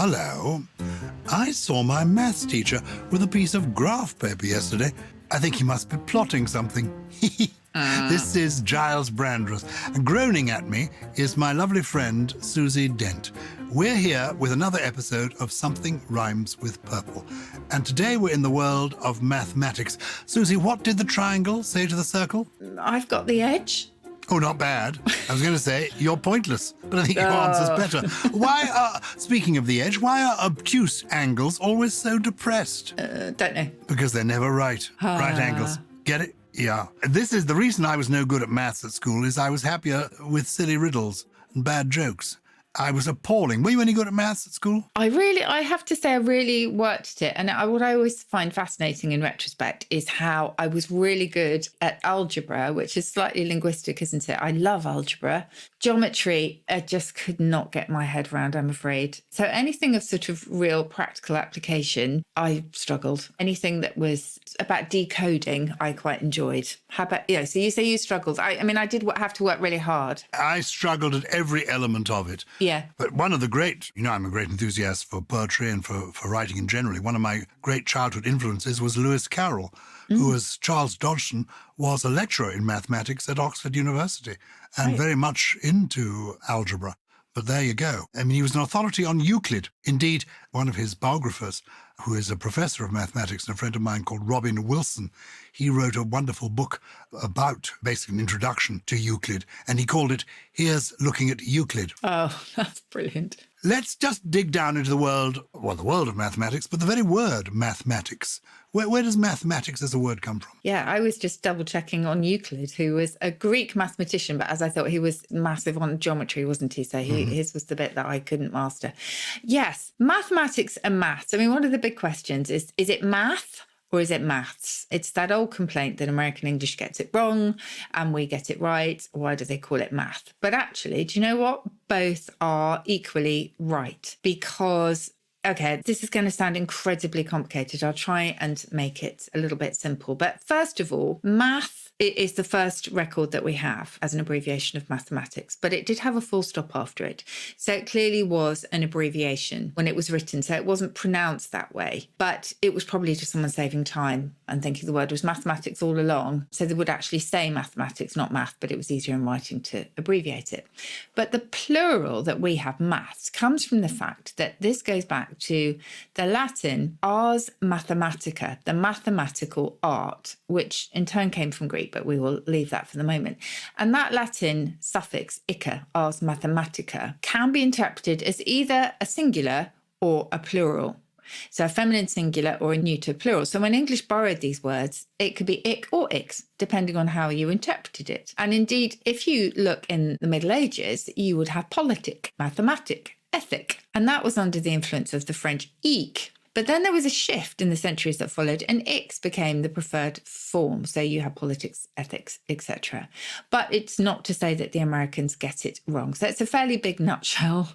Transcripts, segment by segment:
Hello. I saw my maths teacher with a piece of graph paper yesterday. I think he must be plotting something. This is Gyles Brandreth. Groaning at me is my lovely friend, Susie Dent. We're here with another episode of Something Rhymes with Purple. And today we're in the world of mathematics. Susie, what did the triangle say to the circle? I've got the edge. Oh, not bad. I was going to say, you're pointless, but I think your answer's better. Speaking of the edge, why are obtuse angles always so depressed? Don't know. Because they're never right. Right angles. Get it? Yeah. This is the reason I was no good at maths at school, is I was happier with silly riddles and bad jokes. I was appalling. Were you any good at maths at school? I have to say I really worked at it. And what I always find fascinating in retrospect is how I was really good at algebra, which is slightly linguistic, isn't it? I love algebra. Geometry, I just could not get my head around, I'm afraid. So anything of sort of real practical application, I struggled. Anything that was about decoding, I quite enjoyed. How about, so you say you struggled. I I did have to work really hard. I struggled at every element of it. Yeah. But one of the great, I'm a great enthusiast for poetry and for writing in general. One of my great childhood influences was Lewis Carroll, who, as Charles Dodgson, was a lecturer in mathematics at Oxford University and very much into algebra. But there you go. He was an authority on Euclid. Indeed, one of his biographers, who is a professor of mathematics and a friend of mine called Robin Wilson, he wrote a wonderful book about basically an introduction to Euclid, and he called it Here's Looking at Euclid. Oh, that's brilliant. Let's just dig down into the world of mathematics, but the very word mathematics. Where does mathematics as a word come from? Yeah, I was just double checking on Euclid, who was a Greek mathematician, but as I thought, he was massive on geometry, wasn't he? So his was the bit that I couldn't master. Yes, mathematics and maths. One of the big questions is it math or is it maths? It's that old complaint that American English gets it wrong and we get it right. Why do they call it math? But actually, do you know what? Both are equally right because, okay, this is going to sound incredibly complicated. I'll try and make it a little bit simple. But first of all, math is the first record that we have as an abbreviation of mathematics, but it did have a full stop after it. So it clearly was an abbreviation when it was written. So it wasn't pronounced that way, but it was probably just someone saving time and thinking the word was mathematics all along. So they would actually say mathematics, not math, but it was easier in writing to abbreviate it. But the plural that we have, maths, comes from the fact that this goes back to the Latin ars mathematica, the mathematical art, which in turn came from Greek, but we will leave that for the moment. And that Latin suffix, ica, ars mathematica, can be interpreted as either a singular or a plural. So a feminine singular or a neuter plural. So when English borrowed these words, it could be ick or ix, depending on how you interpreted it. And indeed, if you look in the Middle Ages, you would have politic, mathematic, ethic. And that was under the influence of the French eke. But then there was a shift in the centuries that followed, and ix became the preferred form. So you have politics, ethics, etc. But it's not to say that the Americans get it wrong. So it's a fairly big nutshell.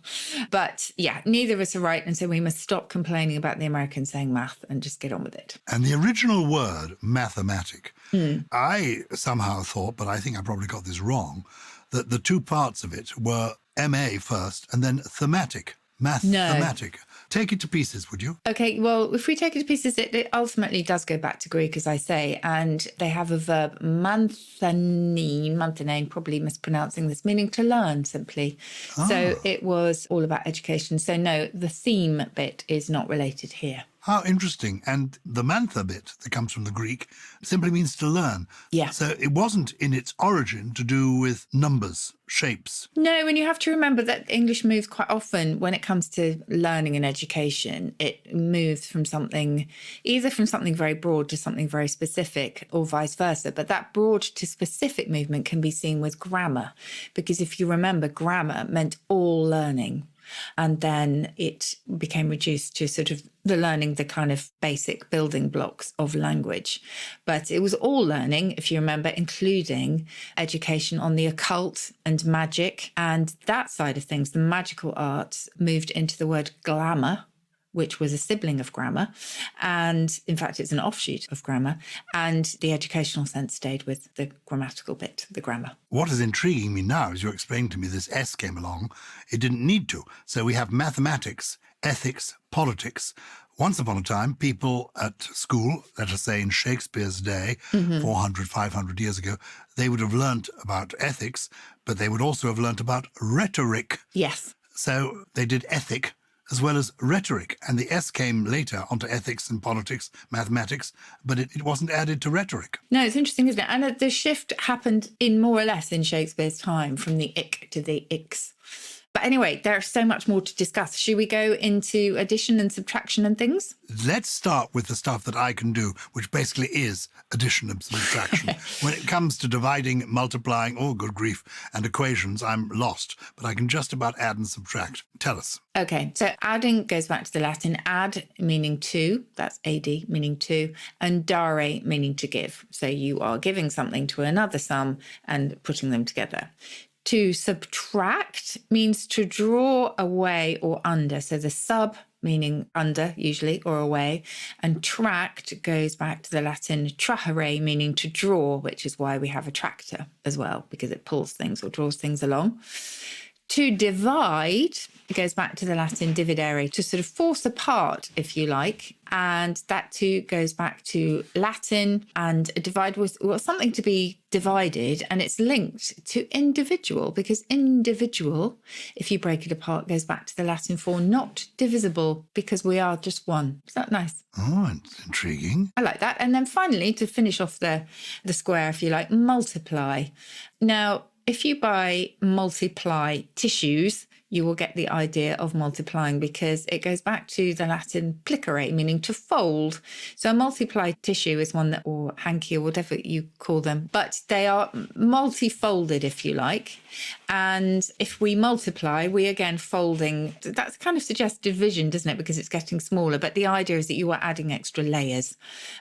But yeah, neither of us are right. And so we must stop complaining about the Americans saying math and just get on with it. And the original word, mathematic, I somehow thought, but I think I probably got this wrong, that the two parts of it were MA first and then thematic, mathematic. No. Take it to pieces, would you? Okay, well, if we take it to pieces, it ultimately does go back to Greek, as I say, and they have a verb, manthanine, probably mispronouncing this, meaning to learn, simply. Oh. So it was all about education. So no, the theme bit is not related here. How interesting. And the mantha bit that comes from the Greek simply means to learn. Yeah. So it wasn't in its origin to do with numbers, shapes. No, and you have to remember that English moves quite often when it comes to learning and education. It moves from something very broad to something very specific or vice versa. But that broad to specific movement can be seen with grammar, because if you remember, grammar meant all learning. And then it became reduced to sort of the learning, the kind of basic building blocks of language. But it was all learning, if you remember, including education on the occult and magic. And that side of things, the magical arts, moved into the word glamour, which was a sibling of grammar. And in fact, it's an offshoot of grammar. And the educational sense stayed with the grammatical bit, the grammar. What is intriguing me now, as you explained to me, this S came along. It didn't need to. So we have mathematics, ethics, politics. Once upon a time, people at school, let us say in Shakespeare's day, 400, 500 years ago, they would have learnt about ethics, but they would also have learnt about rhetoric. Yes. So they did ethic as well as rhetoric. And the S came later onto ethics and politics, mathematics, but it wasn't added to rhetoric. No, it's interesting, isn't it? And the shift happened in more or less in Shakespeare's time, from the ick to the icks. But anyway, there's so much more to discuss. Should we go into addition and subtraction and things? Let's start with the stuff that I can do, which basically is addition and subtraction. When it comes to dividing, multiplying, oh, good grief, and equations, I'm lost. But I can just about add and subtract. Tell us. Okay, so adding goes back to the Latin ad, meaning to, that's ad, meaning to, and dare, meaning to give. So you are giving something to another sum and putting them together. To subtract means to draw away or under. So the sub, meaning under usually, or away, and tract goes back to the Latin trahere, meaning to draw, which is why we have a tractor as well, because it pulls things or draws things along. To divide, it goes back to the Latin dividere, to sort of force apart, if you like. And that too goes back to Latin, and a divide was something to be divided, and it's linked to individual, because individual, if you break it apart, goes back to the Latin for not divisible, because we are just one. Is that nice? Oh, it's intriguing. I like that. And then finally, to finish off the square, if you like, multiply. Now, if you buy multiply tissues, you will get the idea of multiplying, because it goes back to the Latin plicere, meaning to fold. So a multiply tissue is one that, or hanky, or whatever you call them, but they are multifolded, if you like. And if we multiply, we again folding. That kind of suggests division, doesn't it? Because it's getting smaller. But the idea is that you are adding extra layers,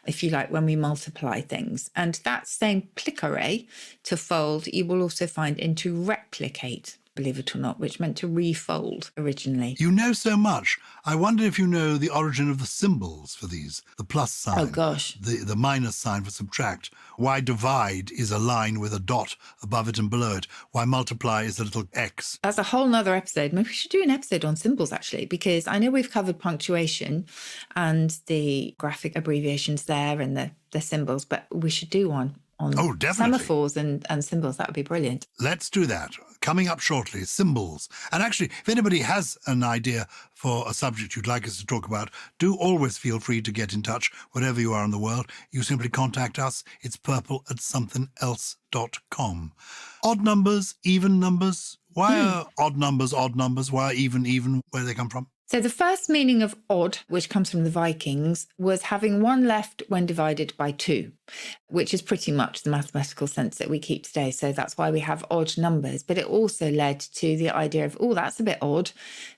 if you like, when we multiply things. And that same plicere, to fold, you will also find into replicate, believe it or not, which meant to refold originally. You know so much. I wonder if you know the origin of the symbols for these. The plus sign. Oh, gosh. The minus sign for subtract. Why divide is a line with a dot above it and below it. Why multiply is a little X. That's a whole nother episode. Maybe we should do an episode on symbols, actually, because I know we've covered punctuation and the graphic abbreviations there and the symbols, but we should do one on semaphores and symbols. That would be brilliant. Let's do that. Coming up shortly, symbols. And actually, if anybody has an idea for a subject you'd like us to talk about, do always feel free to get in touch wherever you are in the world. You simply contact us. It's purple@somethingelse.com. Odd numbers, even numbers. Why are odd numbers odd numbers? Why are even? Where do they come from? So the first meaning of odd, which comes from the Vikings, was having one left when divided by two, which is pretty much the mathematical sense that we keep today. So that's why we have odd numbers. But it also led to the idea of, oh, that's a bit odd,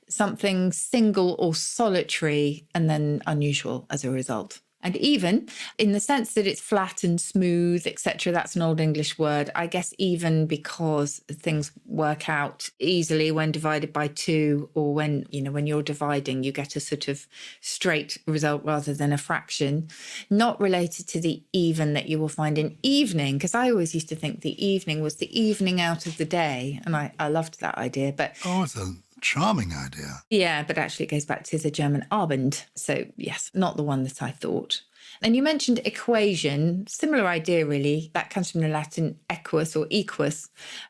something single or solitary, and then unusual as a result. And even, in the sense that it's flat and smooth, etc., that's an Old English word. I guess even because things work out easily when divided by two, or when you're dividing, you get a sort of straight result rather than a fraction. Not related to the even that you will find in evening, because I always used to think the evening was the evening out of the day. And I loved that idea. But oh, it's a charming idea. Yeah, but actually it goes back to the German Abend. So yes, not the one that I thought. And you mentioned equation, similar idea really. That comes from the Latin equus or equus,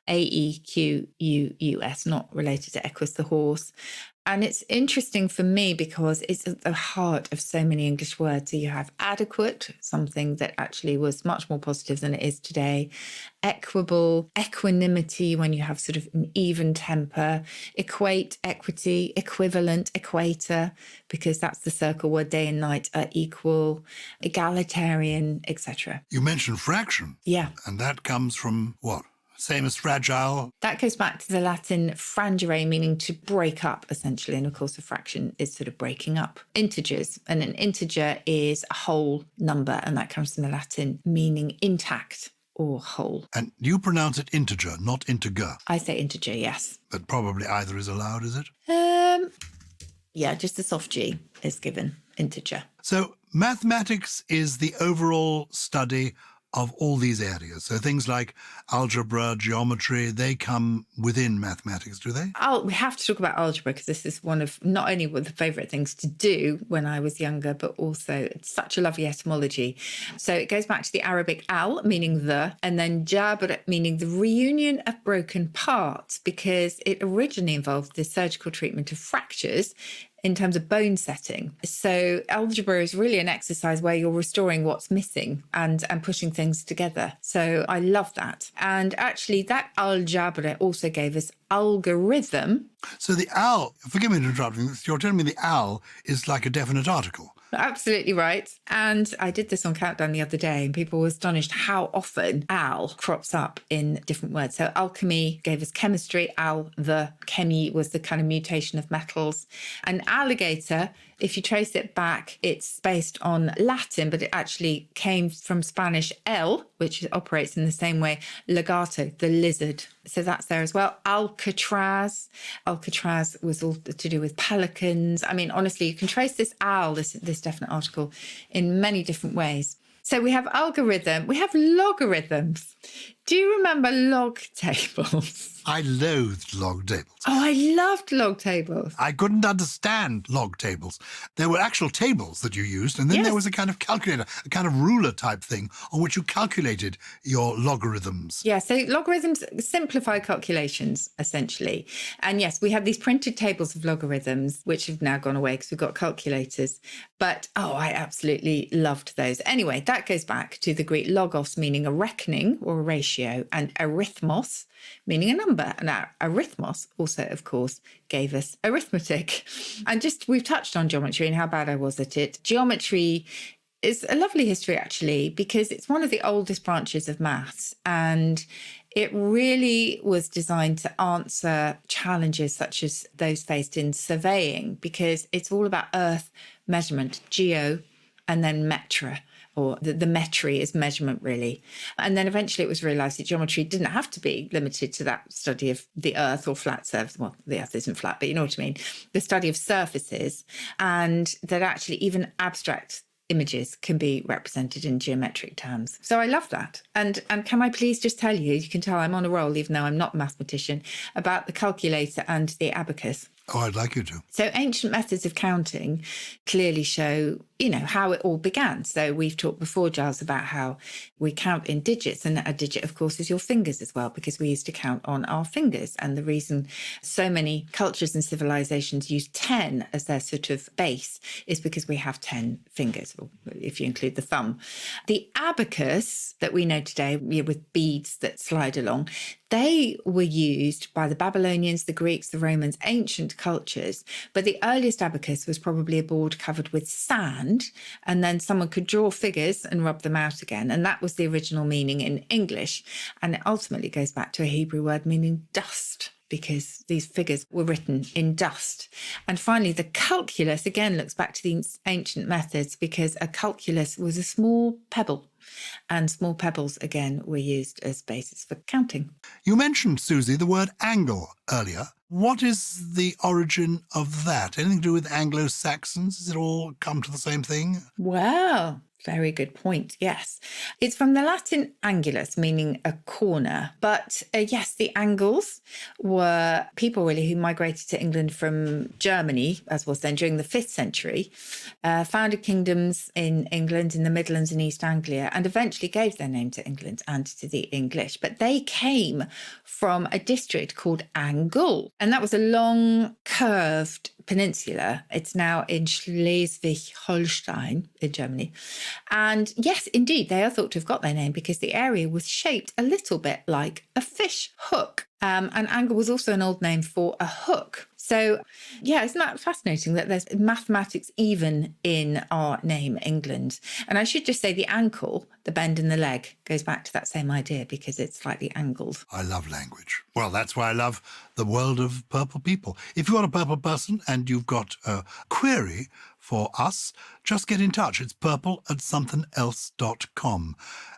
Aequus, not related to Equus the horse. And it's interesting for me because it's at the heart of so many English words. So you have adequate, something that actually was much more positive than it is today. Equable, equanimity, when you have sort of an even temper. Equate, equity, equivalent, equator, because that's the circle where day and night are equal. Egalitarian, etc. You mentioned fraction. Yeah. And that comes from what? Same as fragile. That goes back to the Latin frangere, meaning to break up, essentially. And of course, a fraction is sort of breaking up. Integers. And an integer is a whole number. And that comes from the Latin meaning intact or whole. And you pronounce it integer, not integer. I say integer, yes. But probably either is allowed, is it? Yeah, just the soft G is given integer. So mathematics is the overall study of all these areas. So things like algebra, geometry, they come within mathematics, do they? We have to talk about algebra because this is one of not only one of the favourite things to do when I was younger, but also it's such a lovely etymology. So it goes back to the Arabic al, meaning the, and then jabr, meaning the reunion of broken parts, because it originally involved the surgical treatment of fractures in terms of bone setting. So algebra is really an exercise where you're restoring what's missing and putting things together. So I love that. And actually that al-jabr also gave us algorithm. So the al, forgive me for interrupting, you're telling me the al is like a definite article. Absolutely right. And I did this on Countdown the other day and people were astonished how often al crops up in different words. So alchemy gave us chemistry. The chemi was the kind of mutation of metals. And alligator, if you trace it back, it's based on Latin, but it actually came from Spanish el, which operates in the same way, legato, the lizard. So that's there as well. Alcatraz was all to do with pelicans. I mean, honestly, you can trace this al, this definite article, in many different ways. So we have algorithm, we have logarithms. Do you remember log tables? I loathed log tables. Oh, I loved log tables. I couldn't understand log tables. There were actual tables that you used, and then there was a kind of calculator, a kind of ruler type thing on which you calculated your logarithms. Yeah, so logarithms simplify calculations, essentially. And yes, we have these printed tables of logarithms, which have now gone away because we've got calculators. But, I absolutely loved those. Anyway, that goes back to the Greek logos, meaning a reckoning or a ratio, and arithmos, meaning a number. And our arithmos also, of course, gave us arithmetic. And we've touched on geometry and how bad I was at it. Geometry is a lovely history, actually, because it's one of the oldest branches of maths. And it really was designed to answer challenges such as those faced in surveying, because it's all about earth measurement, geo, and then metra. Or the metry is measurement, really. And then eventually it was realised that geometry didn't have to be limited to that study of the earth or flat surface. Well, the earth isn't flat, but you know what I mean. The study of surfaces, and that actually even abstract images can be represented in geometric terms. So I love that. And can I please just tell you, you can tell I'm on a roll, even though I'm not a mathematician, about the calculator and the abacus. Oh, I'd like you to. So ancient methods of counting clearly show, how it all began. So we've talked before, Gyles, about how we count in digits, and a digit, of course, is your fingers as well, because we used to count on our fingers. And the reason so many cultures and civilizations use 10 as their sort of base is because we have 10 fingers, or if you include the thumb. The abacus that we know today, with beads that slide along, they were used by the Babylonians, the Greeks, the Romans, ancient cultures. But the earliest abacus was probably a board covered with sand, and then someone could draw figures and rub them out again. And that was the original meaning in English. And it ultimately goes back to a Hebrew word meaning dust, because these figures were written in dust. And finally, the calculus, again, looks back to the ancient methods, because a calculus was a small pebble. And small pebbles, again, were used as basis for counting. You mentioned, Susie, the word angle earlier. What is the origin of that? Anything to do with Anglo-Saxons? Does it all come to the same thing? Well, very good point. Yes. It's from the Latin angulus, meaning a corner. But yes, the Angles were people really who migrated to England from Germany, as was then during the 5th century, founded kingdoms in England, in the Midlands and East Anglia, and eventually gave their name to England and to the English. But they came from a district called Angle. And that was a long, curved peninsula. It's now in Schleswig-Holstein in Germany. And yes, indeed, they are thought to have got their name because the area was shaped a little bit like a fish hook. And angle was also an old name for a hook. So, yeah, isn't that fascinating that there's mathematics even in our name, England? And I should just say the ankle, the bend in the leg, goes back to that same idea because it's slightly angled. I love language. Well, that's why I love the world of purple people. If you are a purple person and you've got a query for us, just get in touch. It's purple@somethingelse.com.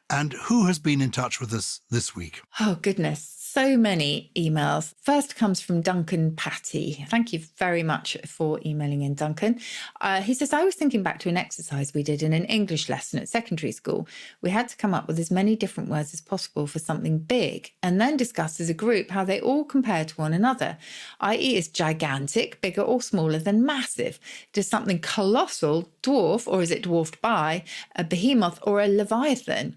And who has been in touch with us this week? Oh, goodness. so many emails. First comes from Duncan Patty. Thank you very much for emailing in, Duncan. He says, I was thinking back to an exercise we did in an English lesson at secondary school. We had to come up with as many different words as possible for something big and then discuss as a group how they all compare to one another, i.e. is gigantic, bigger or smaller than massive? Does something colossal dwarf, or is it dwarfed by, a behemoth or a leviathan?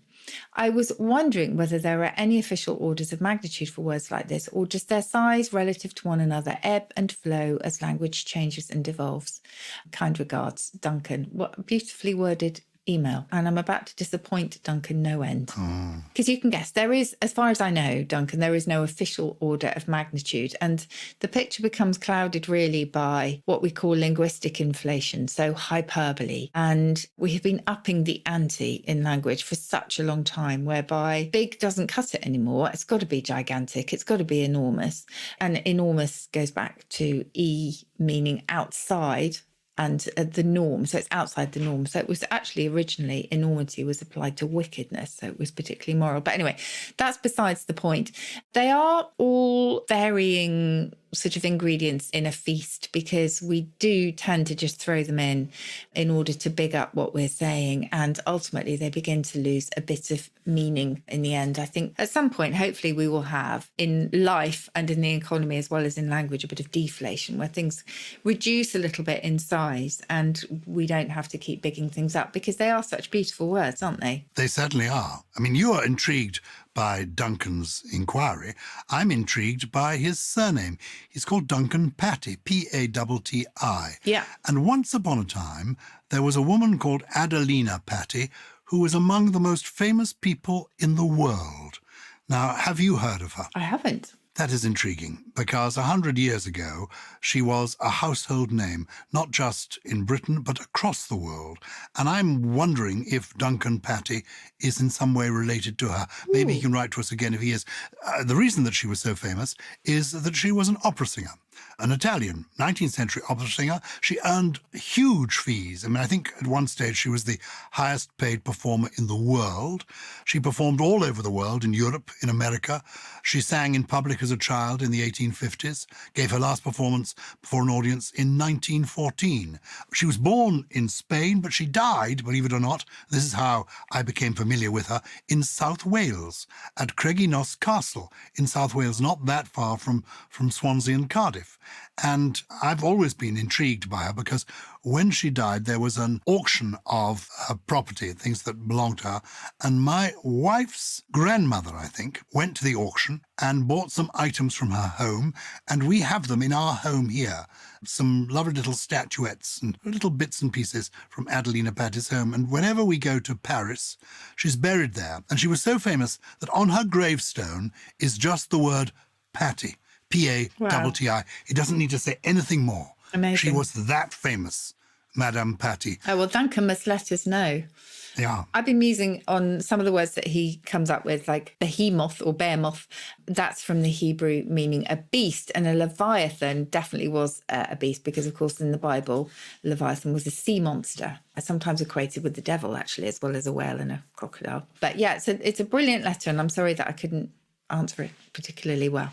I was wondering whether there are any official orders of magnitude for words like this, or just their size relative to one another ebb and flow as language changes and evolves. Kind regards, Duncan. What a beautifully worded email. And I'm about to disappoint Duncan no end. Because you can guess, there is, as far as I know, Duncan, there is no official order of magnitude. And the picture becomes clouded really by what we call linguistic inflation, so hyperbole. And we have been upping the ante in language for such a long time, whereby big doesn't cut it anymore. It's got to be gigantic. It's got to be enormous. And enormous goes back to E meaning outside, and the norm, so it's outside the norm. So it was actually originally enormity was applied to wickedness, so it was particularly moral. But anyway, that's besides the point. They are all varying sort of ingredients in a feast, because we do tend to just throw them in order to big up what we're saying, and ultimately they begin to lose a bit of meaning in the end. I think at some point, hopefully, we will have in life and in the economy as well as in language a bit of deflation, where things reduce a little bit in size and we don't have to keep bigging things up, because they are such beautiful words, aren't they? They certainly are. I mean, you are intrigued by Duncan's inquiry. I'm intrigued by his surname. He's called Duncan Patty, P-A-T-T-I. Yeah. And once upon a time, there was a woman called Adelina Patty, who was among the most famous people in the world. Now, have you heard of her? I haven't. That is intriguing, because 100 years ago, she was a household name, not just in Britain, but across the world. And I'm wondering if Duncan Patty is in some way related to her. Maybe he can write to us again if he is. The reason that she was so famous is that she was an opera singer. An Italian 19th century opera singer. She earned huge fees. I mean, I think at one stage she was the highest paid performer in the world. She performed all over the world, in Europe, in America. She sang in public as a child in the 1850s, gave her last performance before an audience in 1914. She was born in Spain, but she died, believe it or not, this is how I became familiar with her, in South Wales, at Craiginos Castle in South Wales, not that far from Swansea and Cardiff. And I've always been intrigued by her, because when she died, there was an auction of her property, things that belonged to her. And my wife's grandmother, I think, went to the auction and bought some items from her home. And we have them in our home here. Some lovely little statuettes and little bits and pieces from Adelina Patty's home. And whenever we go to Paris, she's buried there. And she was so famous that on her gravestone is just the word Patty. P-A-T-T-I. Wow. It doesn't need to say anything more. Amazing. She was that famous, Madame Patty. Oh, well, Duncan must let us know. Yeah. I've been musing on some of the words that he comes up with, like behemoth or behemoth. That's from the Hebrew meaning a beast, and a leviathan definitely was a beast, because, of course, in the Bible, leviathan was a sea monster, sometimes equated with the devil, actually, as well as a whale and a crocodile. But yeah, it's a brilliant letter, and I'm sorry that I couldn't answer it particularly well.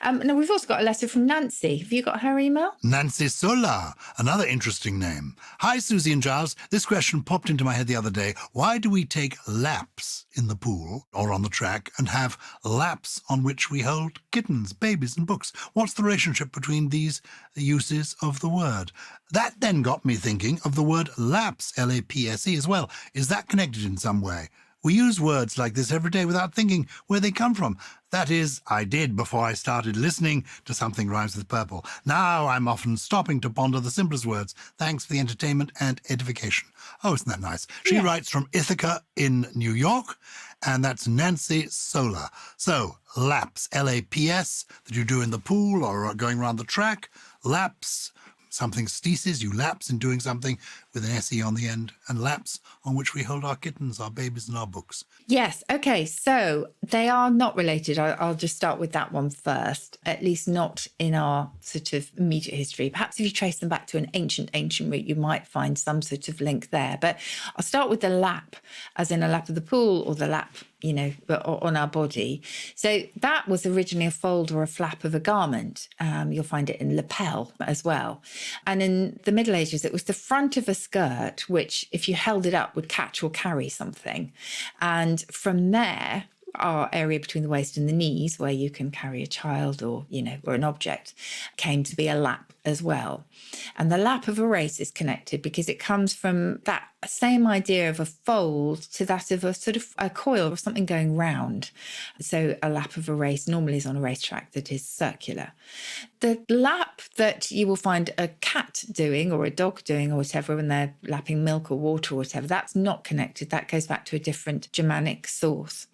Now, we've also got a letter from Nancy. Have you got her email? Nancy Sola, another interesting name. Hi, Susie and Gyles. This question popped into my head the other day. Why do we take laps in the pool or on the track and have laps on which we hold kittens, babies and books? What's the relationship between these uses of the word? That then got me thinking of the word lapse, L-A-P-S-E, as well. Is that connected in some way? We use words like this every day without thinking where they come from. That is, I did before I started listening to Something Rhymes with Purple. Now I'm often stopping to ponder the simplest words. Thanks for the entertainment and edification. Oh, isn't that nice? She writes from Ithaca in New York, and that's Nancy Sola. So, laps, L-A-P-S, that you do in the pool or going around the track. Laps, something ceases, you lapse in doing something. with an SE on the end, and laps on which we hold our kittens, our babies and our books. Yes. Okay. So they are not related. I'll just start with that one first, at least not in our sort of immediate history. Perhaps if you trace them back to an ancient root, you might find some sort of link there. But I'll start with the lap, as in a lap of the pool, or the lap, on our body. So that was originally a fold or a flap of a garment. You'll find it in lapel as well. And in the Middle Ages, it was the front of a skirt, which if you held it up would catch or carry something. And from there, our area between the waist and the knees, where you can carry a child or an object, came to be a lap as well. And the lap of a race is connected because it comes from that same idea of a fold to that of a sort of a coil or something going round. So a lap of a race normally is on a racetrack that is circular. The lap that you will find a cat doing or a dog doing or whatever when they're lapping milk or water or whatever, that's not connected. That goes back to a different Germanic source.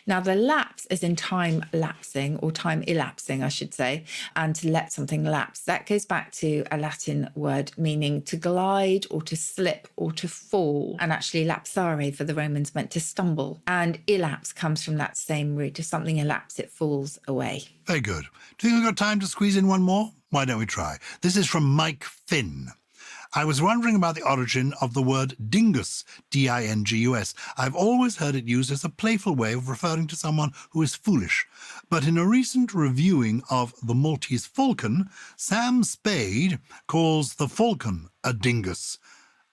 Now, the lapse is in time lapsing, or time elapsing, I should say, and to let something lapse. That goes back to a Latin word meaning to glide or to slip or to fall. And actually, lapsare for the Romans meant to stumble. And elapse comes from that same root. If something elapse, it falls away. Very good. Do you think we've got time to squeeze in one more? Why don't we try? This is from Mike Finn. I was wondering about the origin of the word dingus, D-I-N-G-U-S. I've always heard it used as a playful way of referring to someone who is foolish. But in a recent reviewing of The Maltese Falcon, Sam Spade calls the falcon a dingus.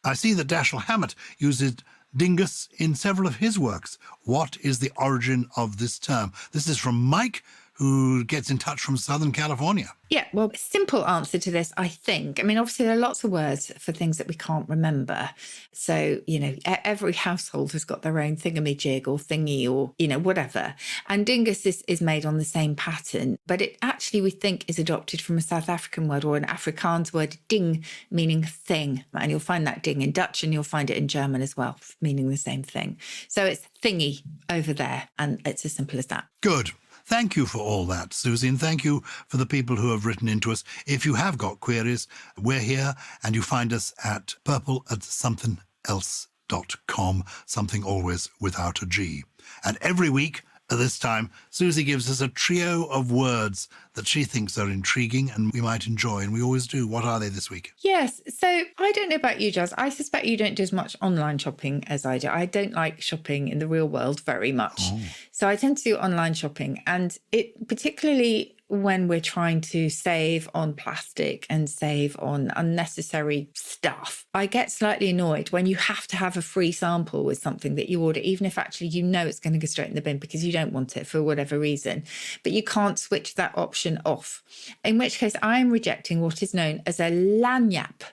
I see that Dashiell Hammett uses dingus in several of his works. What is the origin of this term? This is from Mike, who gets in touch from Southern California. Yeah, well, simple answer to this, I think. I mean, obviously, there are lots of words for things that we can't remember. So, every household has got their own thingamajig or thingy or, whatever. And dingus is made on the same pattern. But it actually, we think, is adopted from a South African word or an Afrikaans word, ding, meaning thing. And you'll find that ding in Dutch and you'll find it in German as well, meaning the same thing. So it's thingy over there. And it's as simple as that. Good. Thank you for all that, Susie, and thank you for the people who have written into us. If you have got queries, we're here, and you find us at purple@somethingelse.com, something always without a G. And every week, at this time, Susie gives us a trio of words that she thinks are intriguing and we might enjoy, and we always do. What are they this week? Yes. So I don't know about you, Gyles. I suspect you don't do as much online shopping as I do. I don't like shopping in the real world very much. Oh. So I tend to do online shopping, and it particularly when we're trying to save on plastic and save on unnecessary stuff, I get slightly annoyed when you have to have a free sample with something that you order, even if actually it's going to go straight in the bin because you don't want it for whatever reason, but you can't switch that option off. In which case, I'm rejecting what is known as a lanyap.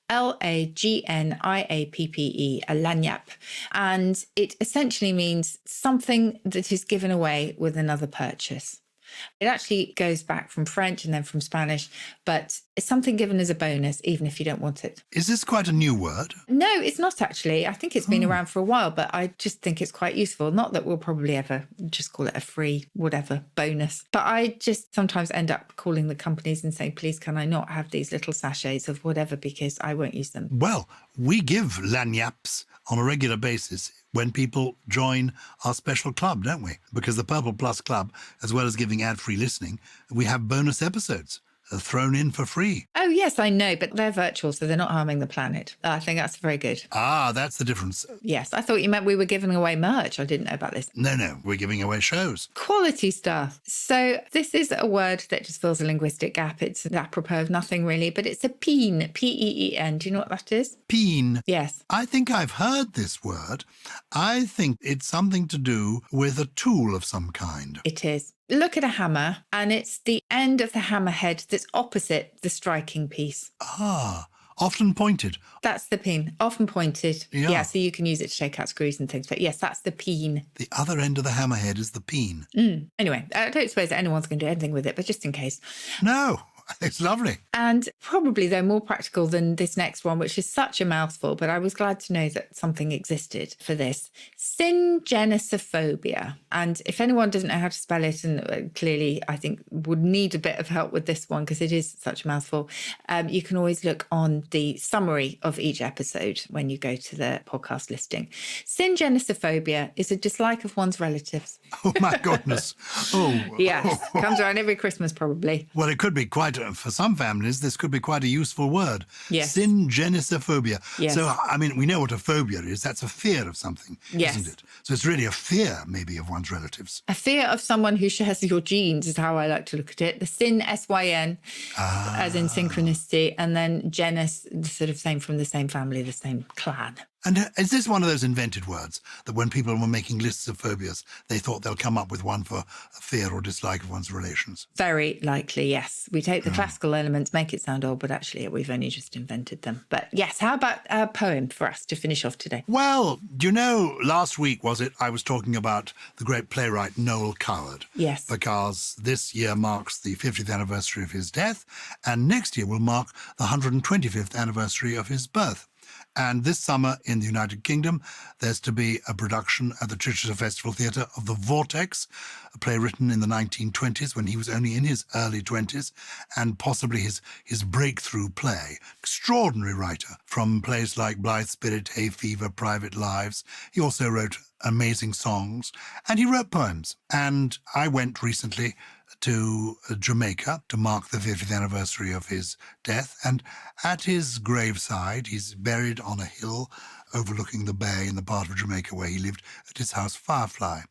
Lagniappe, a lanyap. And it essentially means something that is given away with another purchase. It actually goes back from French and then from Spanish, but it's something given as a bonus, even if you don't want it. Is this quite a new word? No, it's not actually. I think it's been around for a while, but I just think it's quite useful. Not that we'll probably ever just call it a free whatever bonus, but I just sometimes end up calling the companies and saying, please, can I not have these little sachets of whatever because I won't use them. Well, we give lagniappes on a regular basis when people join our special club, don't we? Because the Purple Plus Club, as well as giving ad-free listening, we have bonus episodes thrown in for free. Oh, yes, I know, but they're virtual, so they're not harming the planet. I think that's very good. Ah, that's the difference. Yes, I thought you meant we were giving away merch. I didn't know about this. No, we're giving away shows. Quality stuff. So this is a word that just fills a linguistic gap. It's apropos of nothing really, but it's a peen, P-E-E-N. Do you know what that is? Peen? Yes. I think I've heard this word. I think it's something to do with a tool of some kind. It is. Look at a hammer, and it's the end of the hammer head that's opposite the striking piece. Ah, often pointed. That's the peen, often pointed. Yeah, so you can use it to take out screws and things. But yes, that's the peen. The other end of the hammerhead is the peen. Anyway, I don't suppose that anyone's going to do anything with it, but just in case. No. It's lovely. And probably they're more practical than this next one, which is such a mouthful, but I was glad to know that something existed for this. Syngenisophobia. And if anyone doesn't know how to spell it, and clearly I think would need a bit of help with this one because it is such a mouthful, you can always look on the summary of each episode when you go to the podcast listing. Syngenisophobia is a dislike of one's relatives. Oh, my goodness. Oh. Yes, comes around every Christmas probably. Well, it could be for some families, this could be quite a useful word. Yes. Syngenisophobia. Yes. So, I mean, we know what a phobia is. That's a fear of something, Yes. isn't it? So it's really a fear, maybe, of one's relatives. A fear of someone who shares your genes is how I like to look at it. The syn, S-Y-N, as in synchronicity, and then genus, sort of same from the same family, the same clan. And is this one of those invented words that when people were making lists of phobias, they thought they'll come up with one for a fear or dislike of one's relations? Very likely, yes. We take the classical elements, make it sound old, but actually we've only just invented them. But yes, how about a poem for us to finish off today? Well, do you know, last week, was it, I was talking about the great playwright Noel Coward. Yes. Because this year marks the 50th anniversary of his death, and next year will mark the 125th anniversary of his birth. And this summer in the United Kingdom, there's to be a production at the Chichester Festival Theatre of The Vortex, a play written in the 1920s when he was only in his early 20s, and possibly his breakthrough play. Extraordinary writer, from plays like Blithe Spirit, Hay Fever, Private Lives. He also wrote amazing songs, and he wrote poems. And I went recently to Jamaica to mark the 50th anniversary of his death. And at his graveside, he's buried on a hill overlooking the bay in the part of Jamaica where he lived at his house Firefly.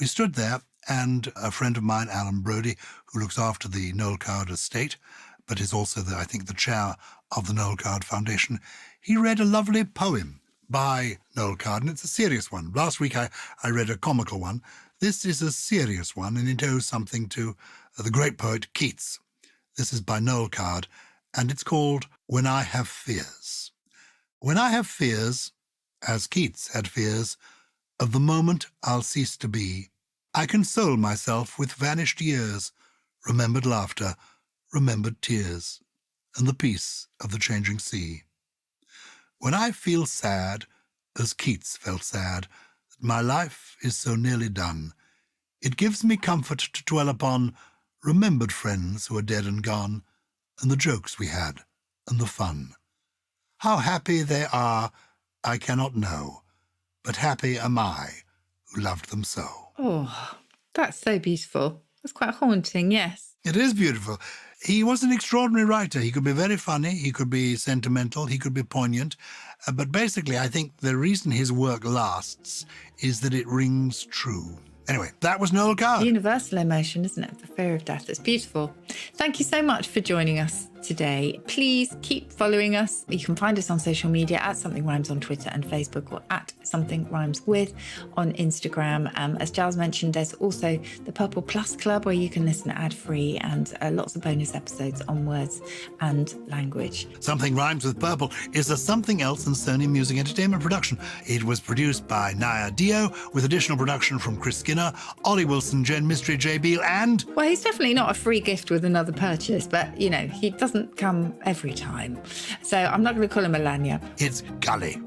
We stood there, and a friend of mine, Alan Brodie, who looks after the Noel Coward estate, but is also, I think, the chair of the Noel Coward Foundation, he read a lovely poem by Noel Coward, and it's a serious one. Last week I read a comical one. This is a serious one, and it owes something to the great poet Keats. This is by Noel Coward, and it's called When I Have Fears. When I have fears, as Keats had fears, of the moment I'll cease to be, I console myself with vanished years, remembered laughter, remembered tears, and the peace of the changing sea. When I feel sad, as Keats felt sad, that my life is so nearly done, it gives me comfort to dwell upon remembered friends who are dead and gone, and the jokes we had, and the fun. How happy they are, I cannot know, but happy am I who loved them so. Oh, that's so beautiful. That's quite haunting, yes. It is beautiful. He was an extraordinary writer. He could be very funny, he could be sentimental, he could be poignant. But basically, I think the reason his work lasts is that it rings true. Anyway, that was Noel Coward. Universal emotion, isn't it? The fear of death. It's beautiful. Thank you so much for joining us today. Please keep following us. You can find us on social media at Something Rhymes on Twitter and Facebook, or at Something Rhymes With on Instagram. As Gyles mentioned, there's also the Purple Plus Club where you can listen ad-free, and lots of bonus episodes on words and language. Something Rhymes with Purple is a Something Else and Sony Music Entertainment production. It was produced by Naya Dio, with additional production from Chris Skinner, Ollie Wilson, Jen Mystery, J. Beale, and... Well, he's definitely not a free gift with another purchase, but, you know, he doesn't come every time. So I'm not going to call him a lanyard. It's Gully.